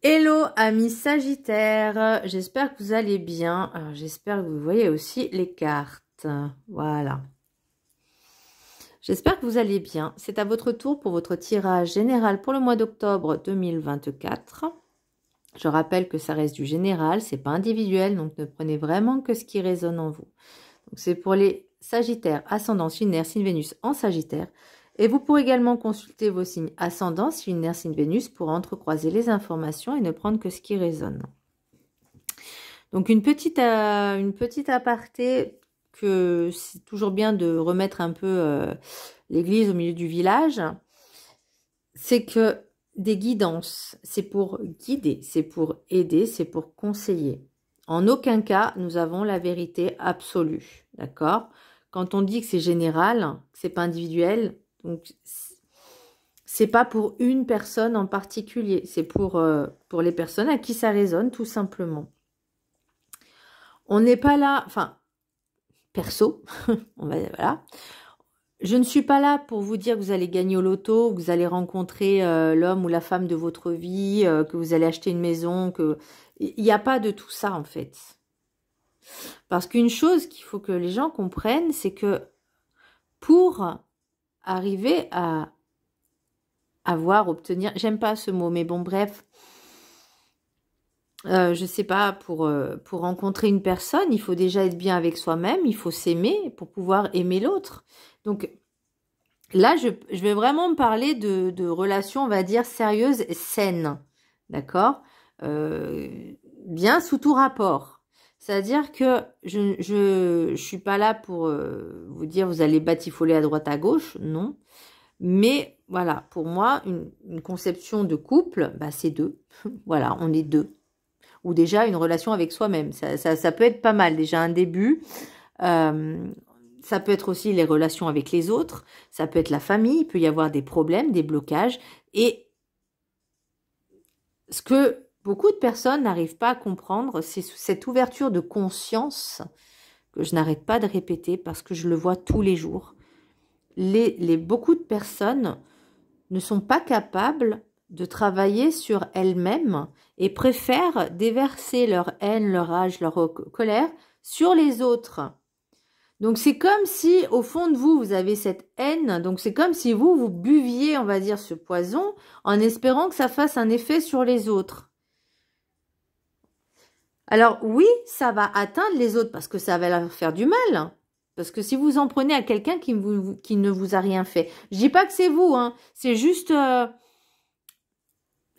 Hello amis Sagittaires, j'espère que vous allez bien. Alors j'espère que vous voyez aussi les cartes. Voilà. J'espère que vous allez bien. C'est à votre tour pour votre tirage général pour le mois d'octobre 2024. Je rappelle que ça reste du général, c'est pas individuel, donc ne prenez vraiment que ce qui résonne en vous. Donc c'est pour les Sagittaires, ascendant, lunaire, signe Vénus en Sagittaire. Et vous pourrez également consulter vos signes ascendants, signe lunaire, signe Vénus, pour entrecroiser les informations et ne prendre que ce qui résonne. Donc une petite aparté, que c'est toujours bien de remettre un peu l'église au milieu du village, c'est que des guidances, c'est pour guider, c'est pour aider, c'est pour conseiller. En aucun cas, nous avons la vérité absolue, d'accord? Quand on dit que c'est général, que c'est pas individuel, donc c'est pas pour une personne en particulier, c'est pour les personnes à qui ça résonne, tout simplement. On n'est pas là, enfin, perso, voilà. Je ne suis pas là pour vous dire que vous allez gagner au loto, que vous allez rencontrer l'homme ou la femme de votre vie, que vous allez acheter une maison, que il n'y a pas de tout ça en fait. Parce qu'une chose qu'il faut que les gens comprennent, c'est que pour arriver à obtenir, j'aime pas ce mot, mais bon bref, je sais pas, pour rencontrer une personne, il faut déjà être bien avec soi-même, il faut s'aimer pour pouvoir aimer l'autre. Donc là, je vais vraiment me parler de relations, on va dire, sérieuses et saines, d'accord, bien sous tout rapport. C'est-à-dire que je suis pas là pour vous dire vous allez batifoler à droite à gauche, non. Mais voilà, pour moi, une conception de couple, bah, c'est deux. Voilà, on est deux. Ou déjà une relation avec soi-même. Ça peut être pas mal, déjà un début. Ça peut être aussi les relations avec les autres. Ça peut être la famille. Il peut y avoir des problèmes, des blocages. Et ce que beaucoup de personnes n'arrivent pas à comprendre, c'est cette ouverture de conscience que je n'arrête pas de répéter parce que je le vois tous les jours. Beaucoup de personnes ne sont pas capables de travailler sur elles-mêmes et préfèrent déverser leur haine, leur rage, leur colère sur les autres. Donc c'est comme si au fond de vous, vous avez cette haine, donc c'est comme si vous buviez, on va dire, ce poison en espérant que ça fasse un effet sur les autres. Alors oui, ça va atteindre les autres parce que ça va leur faire du mal. Parce que si vous en prenez à quelqu'un qui ne vous a rien fait, je dis pas que c'est vous, hein, c'est juste...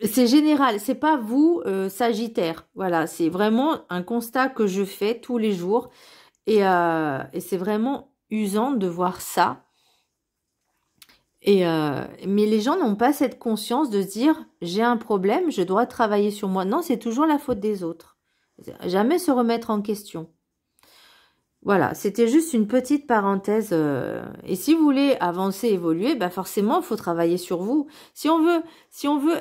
c'est général, c'est pas vous, Sagittaire. Voilà, c'est vraiment un constat que je fais tous les jours. Et c'est vraiment usant de voir ça. Mais les gens n'ont pas cette conscience de se dire j'ai un problème, je dois travailler sur moi. Non, c'est toujours la faute des autres. Jamais se remettre en question. Voilà, c'était juste une petite parenthèse. Et si vous voulez avancer, évoluer, bah forcément, il faut travailler sur vous. Si on veut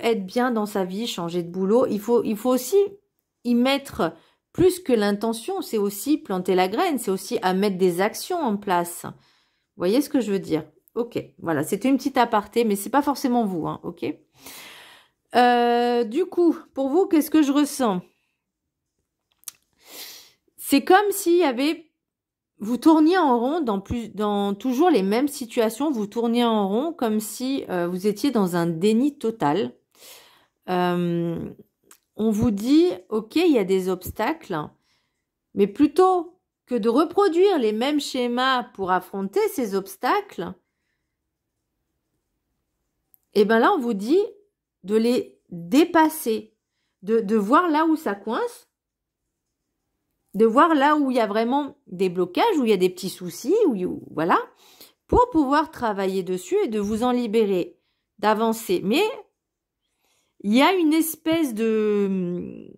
être bien dans sa vie, changer de boulot, il faut aussi y mettre plus que l'intention. C'est aussi planter la graine, c'est aussi à mettre des actions en place. Vous voyez ce que je veux dire? Ok, voilà, c'était une petite aparté, mais c'est pas forcément vous, hein, ok? Du coup, pour vous, qu'est-ce que je ressens? C'est comme s'il y avait... Vous tourniez en rond dans toujours les mêmes situations, vous tourniez en rond comme si vous étiez dans un déni total. On vous dit, ok, il y a des obstacles, mais plutôt que de reproduire les mêmes schémas pour affronter ces obstacles, et bien là, on vous dit de les dépasser, de voir là où ça coince, de voir là où il y a vraiment des blocages, où il y a des petits soucis, voilà, pour pouvoir travailler dessus et de vous en libérer, d'avancer. Mais il y a une espèce de...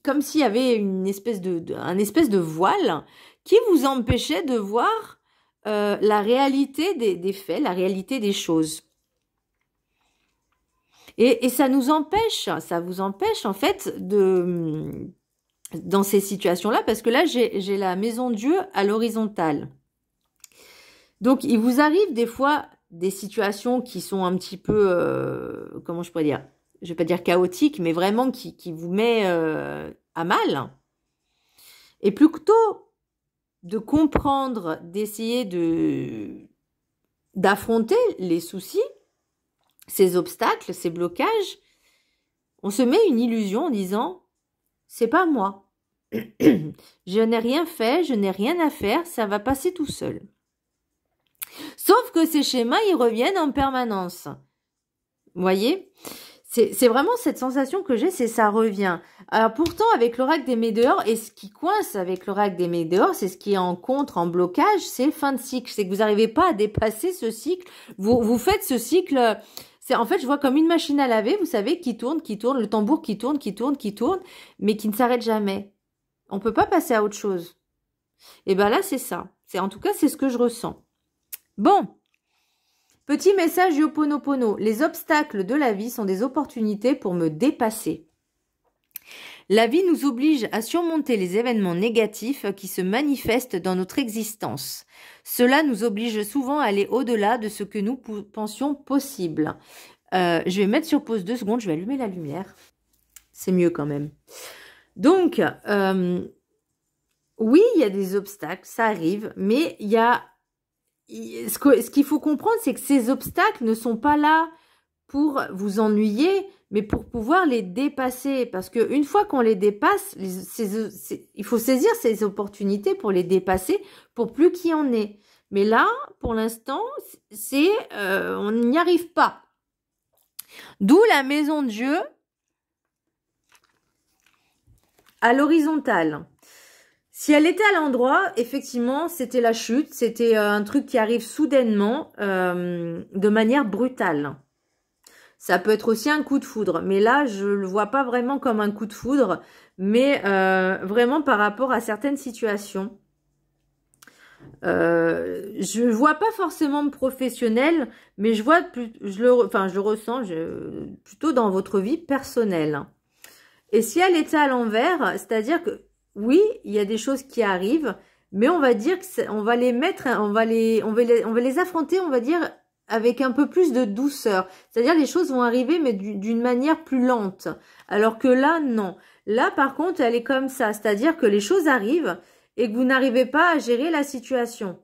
comme s'il y avait une espèce un espèce de voile qui vous empêchait de voir la réalité des faits, la réalité des choses. Et ça vous empêche en fait dans ces situations-là, parce que là, j'ai la maison Dieu à l'horizontale. Donc, il vous arrive des fois des situations qui sont un petit peu, comment je pourrais dire, je vais pas dire chaotique, mais vraiment qui vous met à mal. Et plutôt de comprendre, d'essayer d'affronter les soucis, ces obstacles, ces blocages, on se met une illusion en disant « c'est pas moi, je n'ai rien fait, je n'ai rien à faire, ça va passer tout seul ». Sauf que ces schémas, ils reviennent en permanence. Vous voyez ? C'est vraiment cette sensation que j'ai, c'est ça revient. Alors pourtant, avec l'oracle des Médéors, et ce qui coince avec l'oracle des Médéors, c'est ce qui est en contre, en blocage, c'est fin de cycle. C'est que vous n'arrivez pas à dépasser ce cycle. Vous faites ce cycle, c'est en fait, je vois comme une machine à laver, vous savez, qui tourne, le tambour qui tourne, mais qui ne s'arrête jamais. On peut pas passer à autre chose. Et ben là, c'est ça. En tout cas, c'est ce que je ressens. Bon. Petit message Ho'oponopono. Les obstacles de la vie sont des opportunités pour me dépasser. La vie nous oblige à surmonter les événements négatifs qui se manifestent dans notre existence. Cela nous oblige souvent à aller au-delà de ce que nous pensions possible. Je vais mettre sur pause 2 secondes, je vais allumer la lumière. C'est mieux quand même. Donc, oui, il y a des obstacles, ça arrive, mais il y a... Ce qu'il faut comprendre, c'est que ces obstacles ne sont pas là pour vous ennuyer, mais pour pouvoir les dépasser. Parce qu'une fois qu'on les dépasse, il faut saisir ces opportunités pour les dépasser, pour plus qu'il y en ait. Mais là, pour l'instant, on n'y arrive pas. D'où la maison de Dieu à l'horizontale. Si elle était à l'endroit, effectivement, c'était la chute, c'était un truc qui arrive soudainement, de manière brutale. Ça peut être aussi un coup de foudre, mais là, je le vois pas vraiment comme un coup de foudre, mais vraiment par rapport à certaines situations. Je vois pas forcément de professionnel, mais je vois, je le ressens plutôt dans votre vie personnelle. Et si elle était à l'envers, c'est-à-dire que oui, il y a des choses qui arrivent, mais on va dire que on va les mettre, on va les affronter, on va dire avec un peu plus de douceur. C'est-à-dire les choses vont arriver, mais d'une manière plus lente. Alors que là, non. Là, par contre, elle est comme ça, c'est-à-dire que les choses arrivent et que vous n'arrivez pas à gérer la situation.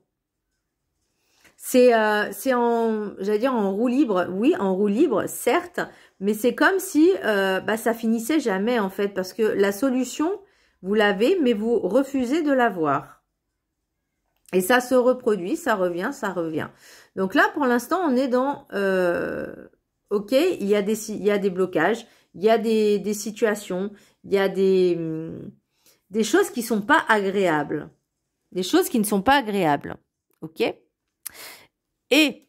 C'est j'allais dire en roue libre, oui, en roue libre, certes, mais c'est comme si ça finissait jamais en fait, parce que la solution, vous l'avez, mais vous refusez de la voir. Et ça se reproduit, ça revient, ça revient. Donc là, pour l'instant, on est dans, ok, il y a des blocages, il y a des situations, il y a des choses qui sont pas agréables. Des choses qui ne sont pas agréables. Ok? Et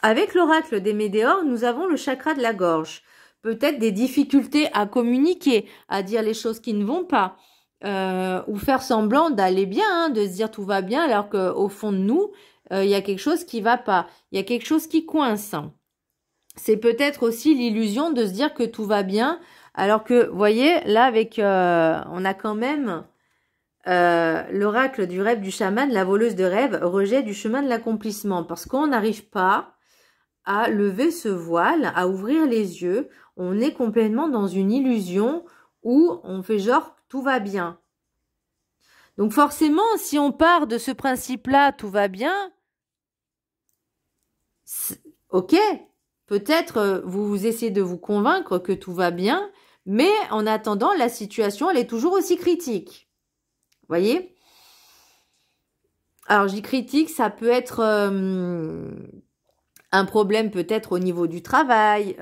avec l'oracle des Médéors, nous avons le chakra de la gorge. Peut-être des difficultés à communiquer, à dire les choses qui ne vont pas, ou faire semblant d'aller bien, hein, de se dire tout va bien, alors qu'au fond de nous, il y a quelque chose qui va pas, il y a quelque chose qui coince. C'est peut-être aussi l'illusion de se dire que tout va bien, alors que, vous voyez, là, avec, on a quand même l'oracle du rêve du chaman, la voleuse de rêve, rejet du chemin de l'accomplissement, parce qu'on n'arrive pas à lever ce voile, à ouvrir les yeux. On est complètement dans une illusion où on fait genre tout va bien. Donc forcément, si on part de ce principe-là, tout va bien, ok, peut-être vous essayez de vous convaincre que tout va bien, mais en attendant, la situation, elle est toujours aussi critique. Vous voyez? Alors, je dis critique, ça peut être un problème peut-être au niveau du travail,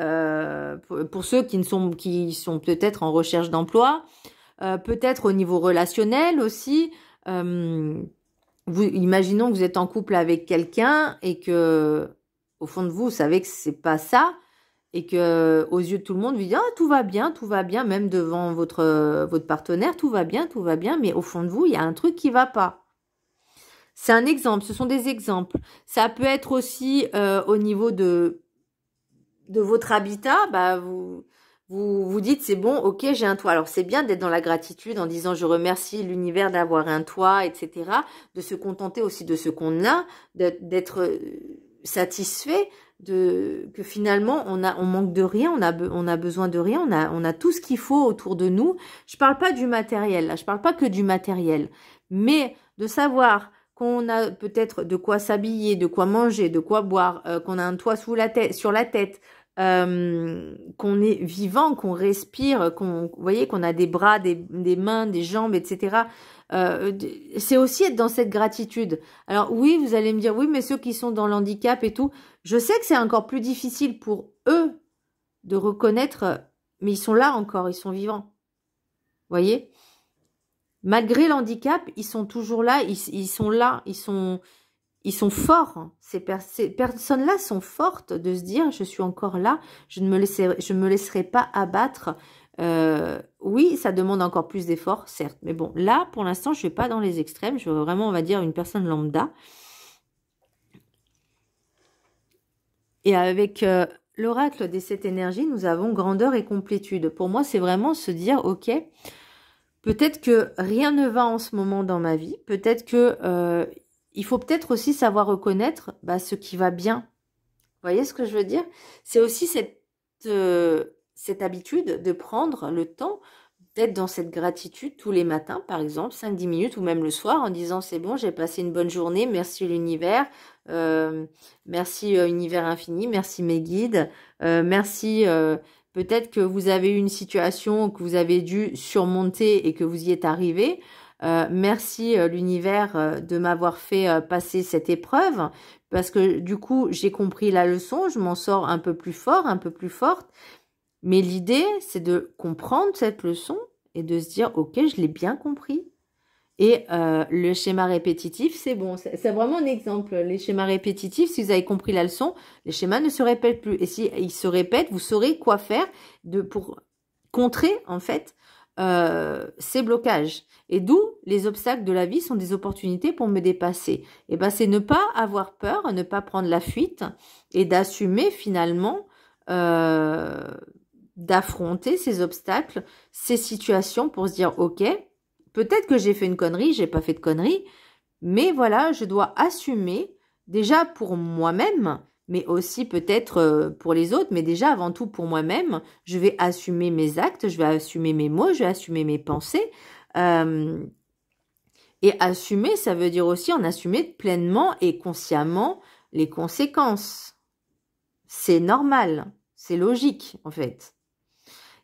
pour ceux qui sont peut-être en recherche d'emploi, peut-être au niveau relationnel aussi. Imaginons que vous êtes en couple avec quelqu'un et que, au fond de vous, vous savez que c'est pas ça, et que aux yeux de tout le monde, vous dites tout va bien, même devant votre partenaire, tout va bien, mais au fond de vous, il y a un truc qui va pas. C'est un exemple, ce sont des exemples. Ça peut être aussi au niveau de votre habitat, vous dites c'est bon, ok, j'ai un toit. Alors c'est bien d'être dans la gratitude en disant je remercie l'univers d'avoir un toit, etc. De se contenter aussi de ce qu'on a, d'être satisfait. que finalement on manque de rien, on a besoin de rien, on a tout ce qu'il faut autour de nous. Je parle pas du matériel, là, je parle pas que du matériel, mais de savoir qu'on a peut-être de quoi s'habiller, de quoi manger, de quoi boire, qu'on a un toit sur la tête, qu'on est vivant, qu'on respire, vous voyez, qu'on a des bras, des mains, des jambes, etc. C'est aussi être dans cette gratitude. Alors oui, vous allez me dire, oui, mais ceux qui sont dans l'handicap et tout, je sais que c'est encore plus difficile pour eux de reconnaître, mais ils sont là encore, ils sont vivants. Vous voyez? Malgré l'handicap, ils sont toujours là, ils sont là, ils sont forts. Ces personnes-là sont fortes de se dire, je suis encore là, je ne me laisserai pas abattre. Oui, ça demande encore plus d'efforts, certes. Mais bon, là, pour l'instant, je ne vais pas dans les extrêmes. Je veux vraiment, on va dire, une personne lambda. Et avec l'oracle des 7 énergies, nous avons grandeur et complétude. Pour moi, c'est vraiment se dire, ok, peut-être que rien ne va en ce moment dans ma vie. Peut-être que il faut peut-être aussi savoir reconnaître ce qui va bien. Vous voyez ce que je veux dire? C'est aussi cette habitude de prendre le temps d'être dans cette gratitude tous les matins, par exemple, 5-10 minutes, ou même le soir, en disant c'est bon, j'ai passé une bonne journée, merci l'univers, merci univers infini, merci mes guides, merci, peut-être que vous avez eu une situation que vous avez dû surmonter et que vous y êtes arrivé. Merci l'univers de m'avoir fait passer cette épreuve, parce que du coup, j'ai compris la leçon, je m'en sors un peu plus fort, un peu plus forte. Mais l'idée, c'est de comprendre cette leçon et de se dire, ok, je l'ai bien compris. Et le schéma répétitif, c'est bon. C'est vraiment un exemple. Les schémas répétitifs, si vous avez compris la leçon, les schémas ne se répètent plus. Et si ils se répètent, vous saurez quoi faire pour contrer, en fait, ces blocages. Et d'où les obstacles de la vie sont des opportunités pour me dépasser. Et ben, c'est ne pas avoir peur, ne pas prendre la fuite et d'assumer finalement d'affronter ces obstacles, ces situations pour se dire, ok, peut-être que j'ai fait une connerie, j'ai pas fait de connerie, mais voilà, je dois assumer déjà pour moi-même, mais aussi peut-être pour les autres, mais déjà avant tout pour moi-même, je vais assumer mes actes, je vais assumer mes mots, je vais assumer mes pensées. Et assumer, ça veut dire aussi en assumer pleinement et consciemment les conséquences. C'est normal, c'est logique en fait.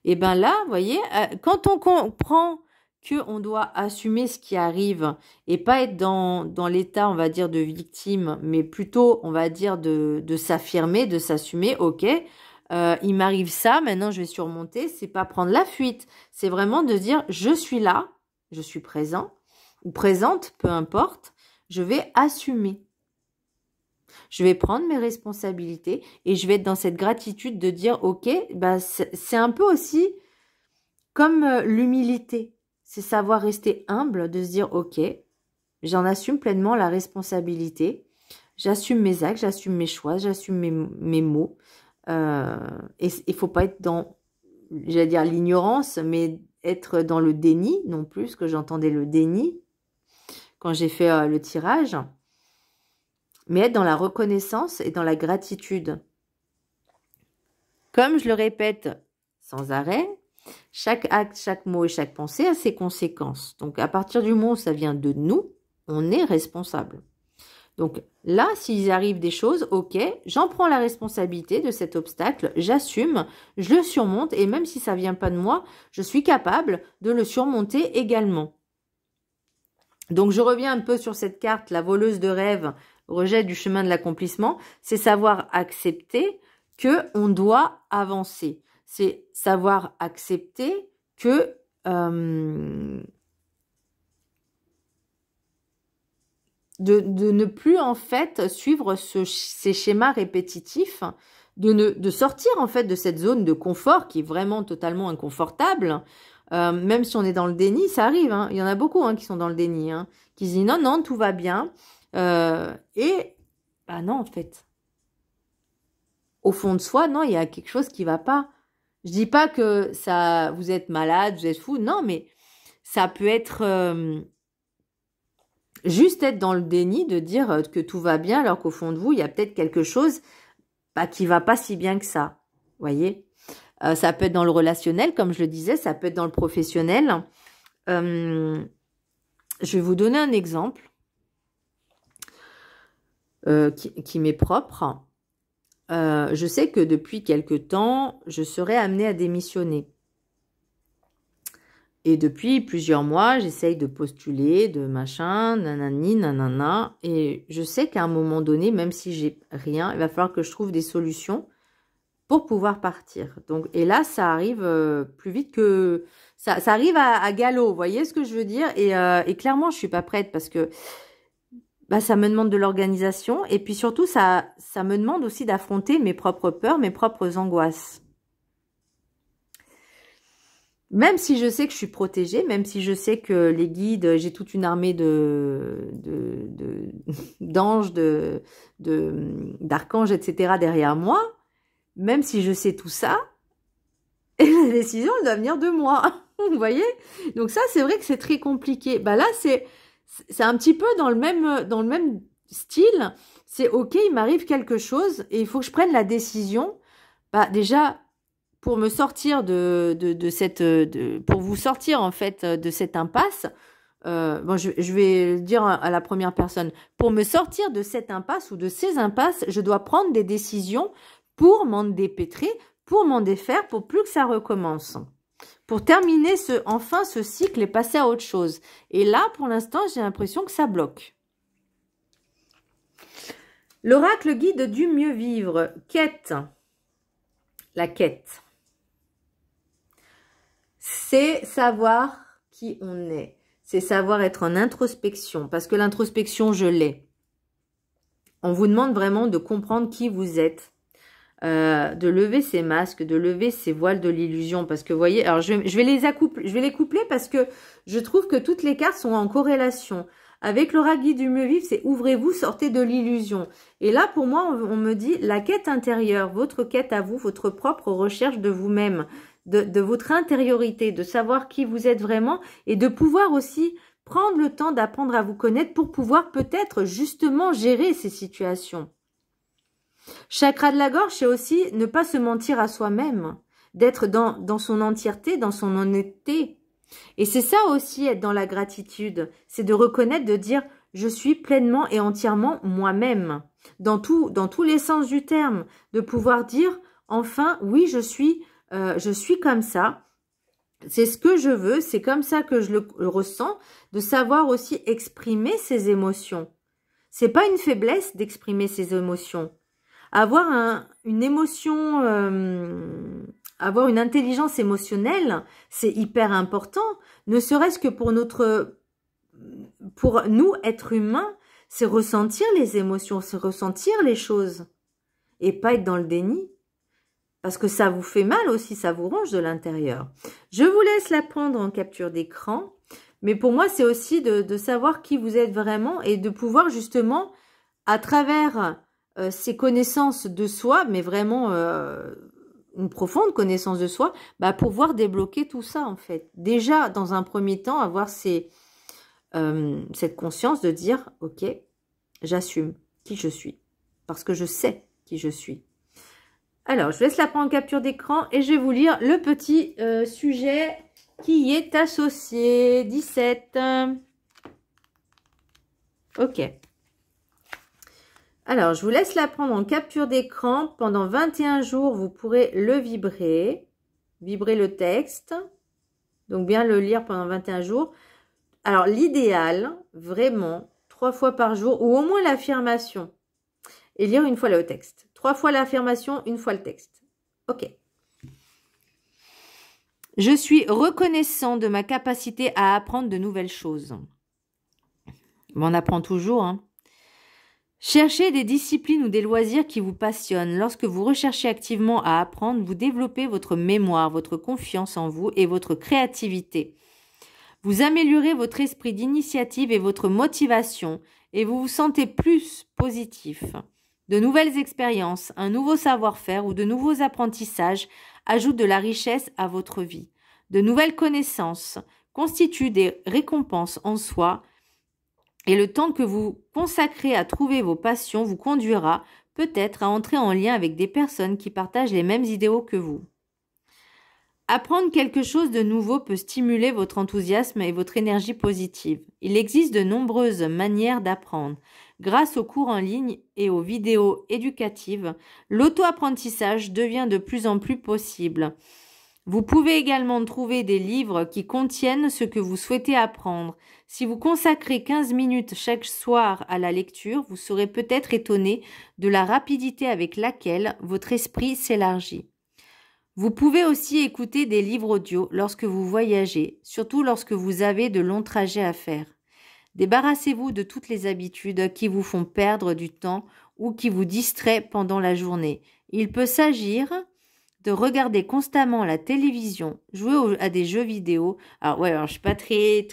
Et bien là, vous voyez, quand on comprend qu'on doit assumer ce qui arrive et pas être dans l'état, on va dire, de victime, mais plutôt, on va dire, de s'affirmer, de s'assumer, ok, il m'arrive ça, maintenant je vais surmonter, c'est pas prendre la fuite, c'est vraiment de dire, je suis là, je suis présent, ou présente, peu importe, je vais assumer. Je vais prendre mes responsabilités et je vais être dans cette gratitude de dire, ok, c'est un peu aussi comme l'humilité. C'est savoir rester humble, de se dire, ok, j'en assume pleinement la responsabilité. J'assume mes actes, j'assume mes choix, j'assume mes mots. Et il faut pas être dans, j'allais dire l'ignorance, mais être dans le déni non plus, parce que j'entendais le déni quand j'ai fait le tirage. Mais être dans la reconnaissance et dans la gratitude. Comme je le répète sans arrêt, chaque acte, chaque mot et chaque pensée a ses conséquences. Donc, à partir du moment où ça vient de nous, on est responsable. Donc, là, s'il arrive des choses, ok, j'en prends la responsabilité de cet obstacle, j'assume, je le surmonte, et même si ça vient pas de moi, je suis capable de le surmonter également. Donc, je reviens un peu sur cette carte, la voleuse de rêves, rejet du chemin de l'accomplissement, c'est savoir accepter que on doit avancer. C'est savoir accepter que de ne plus en fait suivre ces schémas répétitifs, de sortir en fait de cette zone de confort qui est vraiment totalement inconfortable. Même si on est dans le déni, ça arrive. Hein. Il y en a beaucoup qui sont dans le déni, qui se disent non, non, tout va bien. Et non, en fait. Au fond de soi, non, il y a quelque chose qui va pas. Je dis pas que ça, vous êtes malade, vous êtes fou. Non, mais ça peut être juste être dans le déni de dire que tout va bien, alors qu'au fond de vous, il y a peut-être quelque chose qui va pas si bien que ça. Voyez, ça peut être dans le relationnel, comme je le disais, ça peut être dans le professionnel. Je vais vous donner un exemple qui m'est propre. Je sais que depuis quelque temps, je serai amenée à démissionner. Et depuis plusieurs mois, j'essaye de postuler, de machin, nanani, nanana. Et je sais qu'à un moment donné, même si j'ai rien, il va falloir que je trouve des solutions pour pouvoir partir. Donc, et là, ça arrive plus vite que... Ça arrive à galop, vous voyez ce que je veux dire? Et clairement, je suis pas prête parce que ça me demande de l'organisation. Et puis surtout, ça me demande aussi d'affronter mes propres peurs, mes propres angoisses. Même si je sais que je suis protégée, même si je sais que les guides, j'ai toute une armée d'anges, d'archanges, etc. derrière moi, même si je sais tout ça, la décision, elle doit venir de moi. Vous voyez? Donc ça, c'est vrai que c'est très compliqué. Là, c'est un petit peu dans le même style. C'est OK, il m'arrive quelque chose et il faut que je prenne la décision. Déjà, pour me sortir pour vous sortir en fait de cette impasse, je vais le dire à la première personne. Pour me sortir de cette impasse ou de ces impasses, je dois prendre des décisions pour m'en dépêtrer, pour m'en défaire, pour plus que ça recommence. Pour terminer enfin ce cycle et passer à autre chose. Et là, pour l'instant, j'ai l'impression que ça bloque. L'oracle guide du mieux vivre. Quête. La quête. C'est savoir qui on est. C'est savoir être en introspection. Parce que l'introspection, je l'ai. On vous demande vraiment de comprendre qui vous êtes. De lever ces masques, de lever ces voiles de l'illusion. Parce que vous voyez, alors je vais les coupler parce que je trouve que toutes les cartes sont en corrélation. Avec l'oracle guide du mieux vivre, c'est ouvrez-vous, sortez de l'illusion. Et là, pour moi, on me dit la quête intérieure, votre quête à vous, votre propre recherche de vous-même, de votre intériorité, de savoir qui vous êtes vraiment et de pouvoir aussi prendre le temps d'apprendre à vous connaître pour pouvoir peut-être justement gérer ces situations. Chakra de la gorge, c'est aussi ne pas se mentir à soi-même, d'être dans son entièreté, dans son honnêteté. Et c'est ça aussi être dans la gratitude, c'est de reconnaître, de dire je suis pleinement et entièrement moi-même, dans tous les sens du terme, de pouvoir dire enfin oui je suis comme ça, c'est ce que je veux, c'est comme ça que je le ressens, de savoir aussi exprimer ses émotions. C'est pas une faiblesse d'exprimer ses émotions. Avoir une émotion, avoir une intelligence émotionnelle, c'est hyper important. Ne serait-ce que pour nous, êtres humains, c'est ressentir les émotions, c'est ressentir les choses. Et pas être dans le déni. Parce que ça vous fait mal aussi, ça vous ronge de l'intérieur. Je vous laisse la prendre en capture d'écran. Mais pour moi, c'est aussi de savoir qui vous êtes vraiment et de pouvoir justement, à travers ces connaissances de soi, mais vraiment une profonde connaissance de soi, pouvoir débloquer tout ça en fait. Déjà, dans un premier temps, avoir cette conscience de dire, ok, j'assume qui je suis, parce que je sais qui je suis. Alors, je laisse la prendre en capture d'écran et je vais vous lire le petit sujet qui y est associé. 17. Ok. Alors, je vous laisse la prendre en capture d'écran. Pendant 21 jours, vous pourrez le vibrer le texte. Donc, bien le lire pendant 21 jours. Alors, l'idéal, vraiment, 3 fois par jour, ou au moins l'affirmation. Et lire une fois le texte. 3 fois l'affirmation, 1 fois le texte. Ok. Je suis reconnaissant de ma capacité à apprendre de nouvelles choses. On apprend toujours, hein. Cherchez des disciplines ou des loisirs qui vous passionnent. Lorsque vous recherchez activement à apprendre, vous développez votre mémoire, votre confiance en vous et votre créativité. Vous améliorez votre esprit d'initiative et votre motivation et vous vous sentez plus positif. De nouvelles expériences, un nouveau savoir-faire ou de nouveaux apprentissages ajoutent de la richesse à votre vie. De nouvelles connaissances constituent des récompenses en soi et le temps que vous consacrez à trouver vos passions vous conduira peut-être à entrer en lien avec des personnes qui partagent les mêmes idéaux que vous. Apprendre quelque chose de nouveau peut stimuler votre enthousiasme et votre énergie positive. Il existe de nombreuses manières d'apprendre. Grâce aux cours en ligne et aux vidéos éducatives, l'auto-apprentissage devient de plus en plus possible. Vous pouvez également trouver des livres qui contiennent ce que vous souhaitez apprendre. Si vous consacrez 15 minutes chaque soir à la lecture, vous serez peut-être étonné de la rapidité avec laquelle votre esprit s'élargit. Vous pouvez aussi écouter des livres audio lorsque vous voyagez, surtout lorsque vous avez de longs trajets à faire. Débarrassez-vous de toutes les habitudes qui vous font perdre du temps ou qui vous distraient pendant la journée. Il peut s'agir de regarder constamment la télévision, jouer à des jeux vidéo. Alors je suis pas très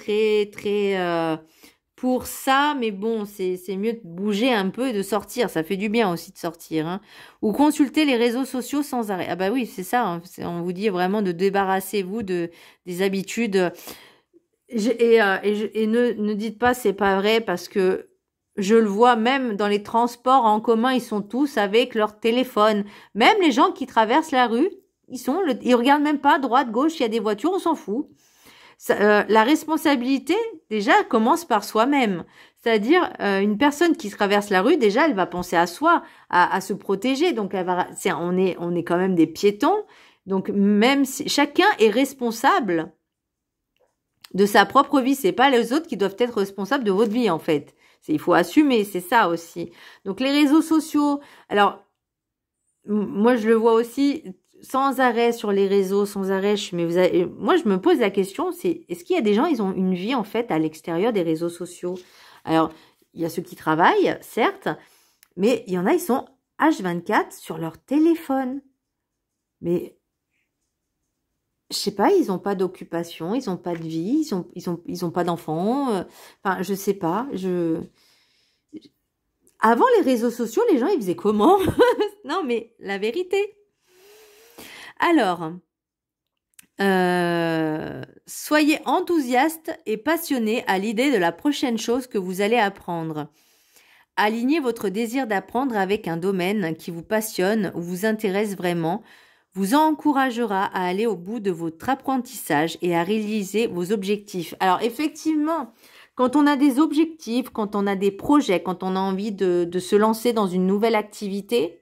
pour ça, mais bon, c'est mieux de bouger un peu et de sortir. Ça fait du bien aussi de sortir, hein. Ou consulter les réseaux sociaux sans arrêt. Ah bah oui, c'est ça, hein. On vous dit vraiment de débarrasser-vous des habitudes. Et ne dites pas c'est pas vrai parce que je le vois même dans les transports en commun, ils sont tous avec leur téléphone. Même les gens qui traversent la rue, ils regardent même pas droite, gauche, il y a des voitures, on s'en fout. La responsabilité, déjà, commence par soi-même. C'est-à-dire, une personne qui traverse la rue, déjà, elle va penser à soi, à se protéger. Donc, on est quand même des piétons. Donc, même si chacun est responsable de sa propre vie, c'est pas les autres qui doivent être responsables de votre vie, en fait. Il faut assumer, c'est ça aussi. Donc, les réseaux sociaux, alors, moi, je le vois aussi sans arrêt sur les réseaux, sans arrêt. Moi, je me pose la question, est-ce qu'il y a des gens, ils ont une vie, en fait, à l'extérieur des réseaux sociaux? Alors, il y a ceux qui travaillent, certes, mais il y en a, ils sont H24 sur leur téléphone. Mais, je sais pas, ils n'ont pas d'occupation, ils n'ont pas de vie, ils ont pas d'enfants. Enfin, je sais pas, Avant les réseaux sociaux, les gens, ils faisaient comment? Non, mais la vérité. Alors, soyez enthousiaste et passionné à l'idée de la prochaine chose que vous allez apprendre. Alignez votre désir d'apprendre avec un domaine qui vous passionne ou vous intéresse vraiment, vous encouragera à aller au bout de votre apprentissage et à réaliser vos objectifs. Alors effectivement, quand on a des objectifs, quand on a des projets, quand on a envie de se lancer dans une nouvelle activité,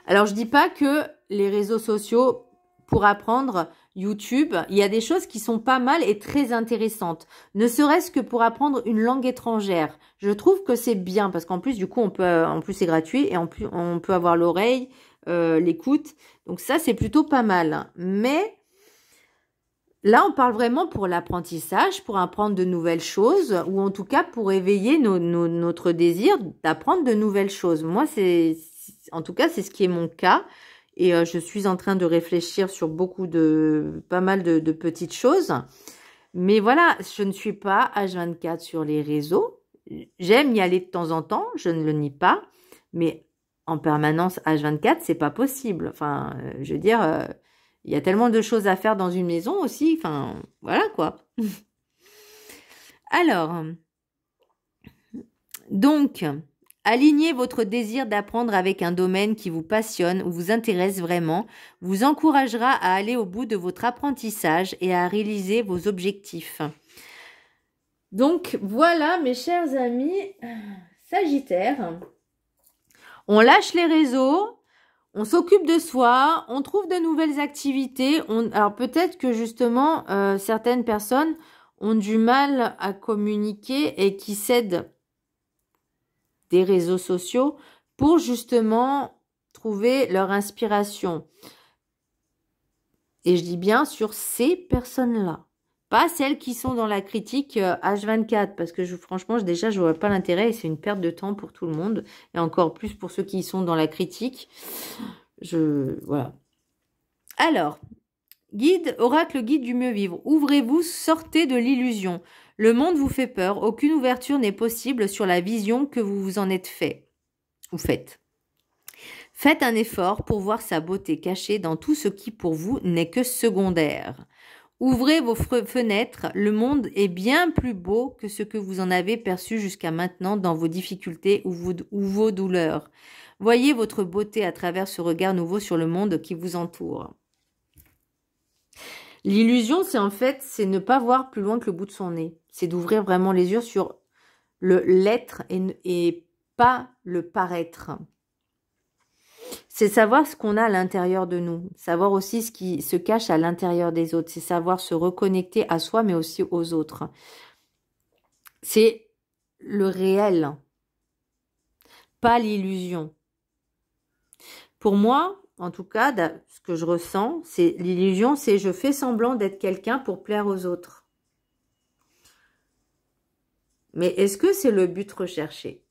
alors je dis pas que les réseaux sociaux, pour apprendre YouTube, il y a des choses qui sont pas mal et très intéressantes. Ne serait-ce que pour apprendre une langue étrangère. Je trouve que c'est bien parce qu'en plus, du coup, en plus c'est gratuit et en plus on peut avoir l'oreille, l'écoute. Donc ça, c'est plutôt pas mal. Mais là, on parle vraiment pour l'apprentissage, pour apprendre de nouvelles choses ou en tout cas pour éveiller notre désir d'apprendre de nouvelles choses. Moi, en tout cas, c'est ce qui est mon cas. Et je suis en train de réfléchir sur pas mal de petites choses. Mais voilà, je ne suis pas H24 sur les réseaux. J'aime y aller de temps en temps, je ne le nie pas. Mais en permanence H24, c'est pas possible. Enfin, je veux dire, il y a tellement de choses à faire dans une maison aussi. Enfin, voilà quoi. Alors, donc... Alignez votre désir d'apprendre avec un domaine qui vous passionne ou vous intéresse vraiment, vous encouragera à aller au bout de votre apprentissage et à réaliser vos objectifs. Donc voilà mes chers amis Sagittaires, on lâche les réseaux, on s'occupe de soi, on trouve de nouvelles activités. Alors peut-être que justement certaines personnes ont du mal à communiquer et qui cèdent des réseaux sociaux pour justement trouver leur inspiration. Et je dis bien sur ces personnes-là, pas celles qui sont dans la critique H24, parce que franchement, déjà, je vois pas l'intérêt et c'est une perte de temps pour tout le monde, et encore plus pour ceux qui sont dans la critique. Voilà. Alors, oracle guide du mieux vivre. Ouvrez-vous, sortez de l'illusion. Le monde vous fait peur, aucune ouverture n'est possible sur la vision que vous vous en êtes fait ou faites. Faites un effort pour voir sa beauté cachée dans tout ce qui pour vous n'est que secondaire. Ouvrez vos fenêtres, le monde est bien plus beau que ce que vous en avez perçu jusqu'à maintenant dans vos difficultés ou vos douleurs. Voyez votre beauté à travers ce regard nouveau sur le monde qui vous entoure. L'illusion, c'est ne pas voir plus loin que le bout de son nez. C'est d'ouvrir vraiment les yeux sur l'être et pas le paraître. C'est savoir ce qu'on a à l'intérieur de nous, savoir aussi ce qui se cache à l'intérieur des autres, c'est savoir se reconnecter à soi mais aussi aux autres. C'est le réel, pas l'illusion. Pour moi, en tout cas, ce que je ressens, c'est l'illusion, c'est je fais semblant d'être quelqu'un pour plaire aux autres. Mais est-ce que c'est le but recherché ?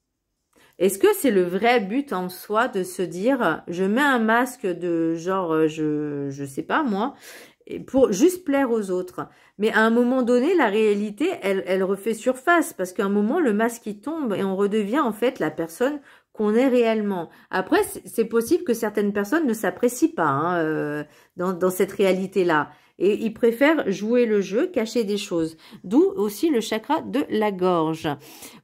Est-ce que c'est le vrai but en soi de se dire, je mets un masque de genre, je sais pas moi, pour juste plaire aux autres. Mais à un moment donné, la réalité, elle refait surface parce qu'à un moment, le masque il tombe et on redevient en fait la personne qu'on est réellement. Après, c'est possible que certaines personnes ne s'apprécient pas hein, dans cette réalité-là. Et ils préfèrent jouer le jeu, cacher des choses. D'où aussi le chakra de la gorge.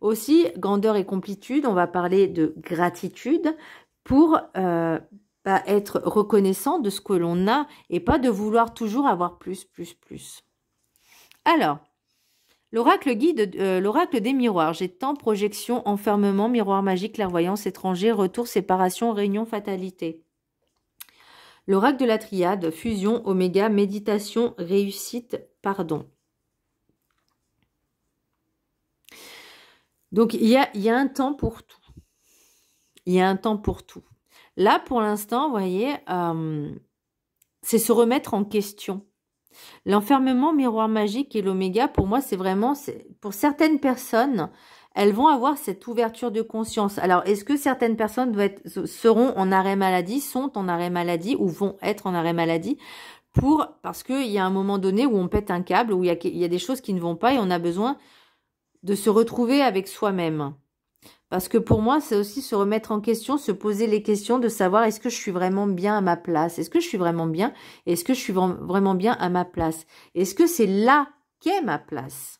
Aussi, grandeur et complétude, on va parler de gratitude pour être reconnaissant de ce que l'on a et pas de vouloir toujours avoir plus, plus, plus. Alors, l'oracle guide, l'oracle des miroirs, j'ai temps, projection, enfermement, miroir magique, clairvoyance, étranger, retour, séparation, réunion, fatalité. L'oracle de la triade, fusion, oméga, méditation, réussite, pardon. Donc, il y a un temps pour tout. Il y a un temps pour tout. Là, pour l'instant, vous voyez, c'est se remettre en question. L'enfermement, miroir magique et l'oméga, pour moi, c'est vraiment, pour certaines personnes, elles vont avoir cette ouverture de conscience. Alors, est-ce que certaines personnes seront en arrêt maladie, sont en arrêt maladie ou vont être en arrêt maladie parce qu'il y a un moment donné où on pète un câble, où il y a des choses qui ne vont pas et on a besoin de se retrouver avec soi-même. Parce que pour moi, c'est aussi se remettre en question, se poser les questions de savoir est-ce que je suis vraiment bien à ma place? Est-ce que je suis vraiment bien? Est-ce que je suis vraiment bien à ma place? Est-ce que c'est là qu'est ma place?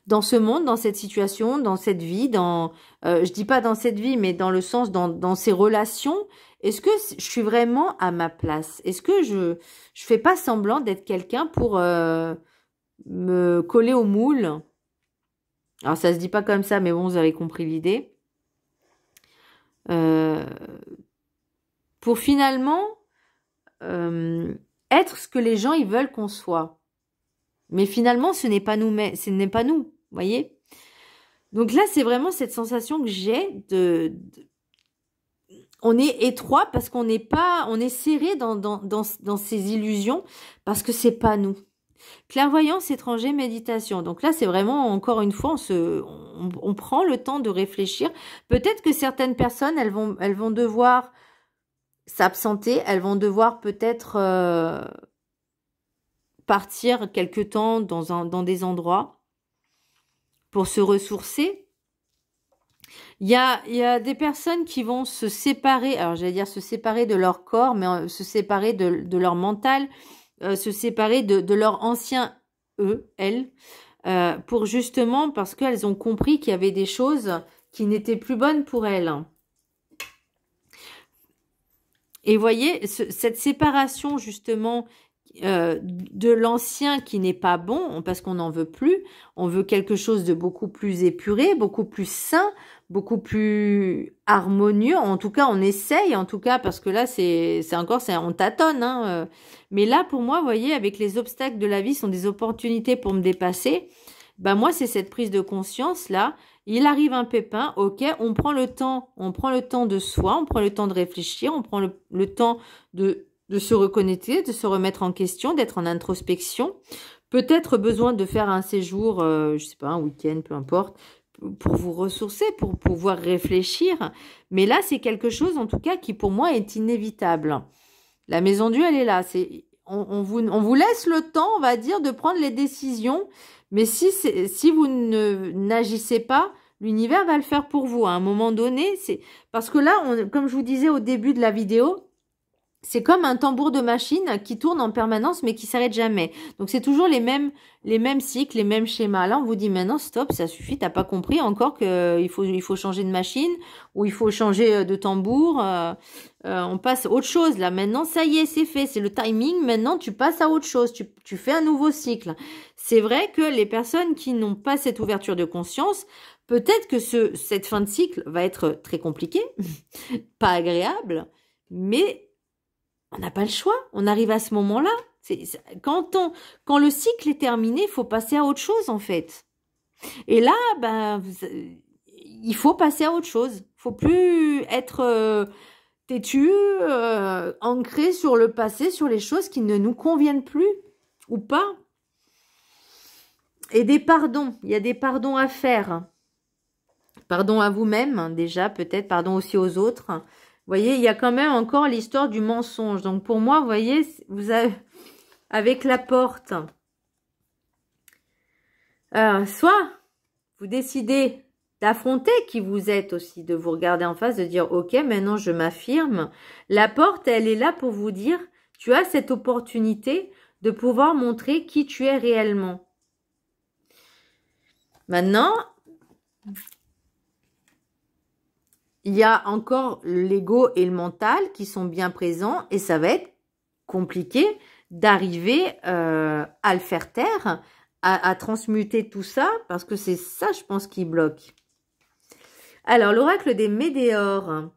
Dans ce monde, dans cette situation, dans cette vie, je dis pas dans cette vie, mais dans le sens, dans ces relations, est-ce que je suis vraiment à ma place? Est-ce que je fais pas semblant d'être quelqu'un pour me coller au moule? Alors, ça se dit pas comme ça, mais bon, vous avez compris l'idée. Pour finalement être ce que les gens ils veulent qu'on soit. Mais finalement, ce n'est pas nous, vous voyez. Donc là, c'est vraiment cette sensation que j'ai on est étroit parce qu'on n'est pas, on est serré dans ces illusions parce que c'est pas nous. Clairvoyance, étranger, méditation. Donc là, c'est vraiment, encore une fois, on prend le temps de réfléchir. Peut-être que certaines personnes, elles vont devoir s'absenter, elles vont devoir peut-être partir quelque temps dans des endroits pour se ressourcer. Il y a des personnes qui vont se séparer, alors j'allais dire se séparer de leur corps, mais se séparer de leur mental, se séparer de leur ancien elles, pour justement, parce qu'elles ont compris qu'il y avait des choses qui n'étaient plus bonnes pour elles. Et voyez, cette séparation justement de l'ancien qui n'est pas bon, parce qu'on n'en veut plus, on veut quelque chose de beaucoup plus épuré, beaucoup plus sain, beaucoup plus harmonieux. En tout cas, on essaye, en tout cas, parce que là, on tâtonne. Hein. Mais là, pour moi, vous voyez, avec les obstacles de la vie, sont des opportunités pour me dépasser. Ben moi, c'est cette prise de conscience là. Il arrive un pépin, ok, on prend le temps de soi, on prend le temps de réfléchir, on prend le temps de se reconnecter, de se remettre en question, d'être en introspection. Peut-être besoin de faire un séjour, je sais pas, un week-end, peu importe, pour vous ressourcer, pour pouvoir réfléchir. Mais là, c'est quelque chose, en tout cas, qui pour moi est inévitable. La maison Dieu, elle est là. On vous laisse le temps, on va dire, de prendre les décisions. Mais si vous n'agissez pas, l'univers va le faire pour vous. À un moment donné, parce que là, comme je vous disais au début de la vidéo, c'est comme un tambour de machine qui tourne en permanence mais qui s'arrête jamais. Donc c'est toujours les mêmes cycles, les mêmes schémas. Là, on vous dit maintenant stop, ça suffit, t'as pas compris encore que il faut changer de machine ou il faut changer de tambour. On passe à autre chose là. Maintenant, ça y est, c'est fait, c'est le timing. Maintenant, tu passes à autre chose, tu fais un nouveau cycle. C'est vrai que les personnes qui n'ont pas cette ouverture de conscience, peut-être que cette fin de cycle va être très compliquée, pas agréable, mais on n'a pas le choix. On arrive à ce moment-là. Quand le cycle est terminé, il faut passer à autre chose, en fait. Et là, ben, il faut passer à autre chose. Il faut plus être têtu, ancré sur le passé, sur les choses qui ne nous conviennent plus ou pas. Et des pardons. Il y a des pardons à faire. Pardon à vous-même, déjà, peut-être. Pardon aussi aux autres. Vous voyez, il y a quand même encore l'histoire du mensonge. Donc, pour moi, vous voyez, vous avez, avec la porte, soit vous décidez d'affronter qui vous êtes aussi, de vous regarder en face, de dire, ok, maintenant je m'affirme. La porte, elle est là pour vous dire, tu as cette opportunité de pouvoir montrer qui tu es réellement. Maintenant, il y a encore l'ego et le mental qui sont bien présents et ça va être compliqué d'arriver à le faire taire, à transmuter tout ça, parce que c'est ça, je pense, qui bloque. Alors, l'oracle des météores.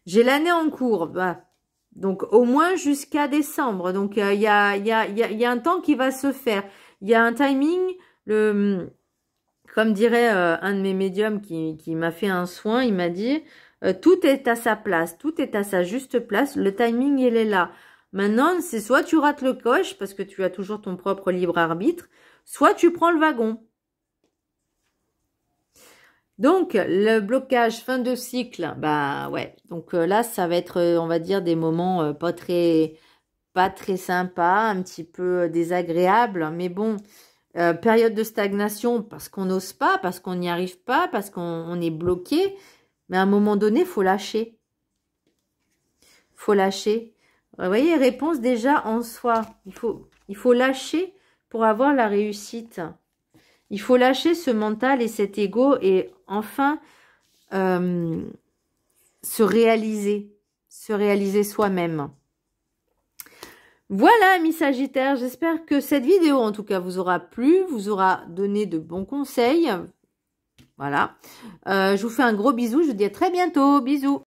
J'ai l'année en cours, bah, donc au moins jusqu'à décembre. Donc, il y a un temps qui va se faire. Il y a un timing, comme dirait un de mes médiums qui m'a fait un soin, il m'a dit, tout est à sa place, tout est à sa juste place, le timing, il est là. Maintenant, c'est soit tu rates le coche, parce que tu as toujours ton propre libre arbitre, soit tu prends le wagon. Donc, le blocage fin de cycle, bah ouais. Donc là, ça va être, on va dire, des moments pas très sympas, un petit peu désagréables, mais bon... période de stagnation parce qu'on n'ose pas, parce qu'on n'y arrive pas, parce qu'on est bloqué. Mais à un moment donné, il faut lâcher. Faut lâcher. Vous voyez, réponse déjà en soi. Il faut lâcher pour avoir la réussite. Il faut lâcher ce mental et cet ego et enfin se réaliser soi-même. Voilà, amis Sagittaires, j'espère que cette vidéo, en tout cas, vous aura plu, vous aura donné de bons conseils. Voilà. Je vous fais un gros bisou, je vous dis à très bientôt. Bisous.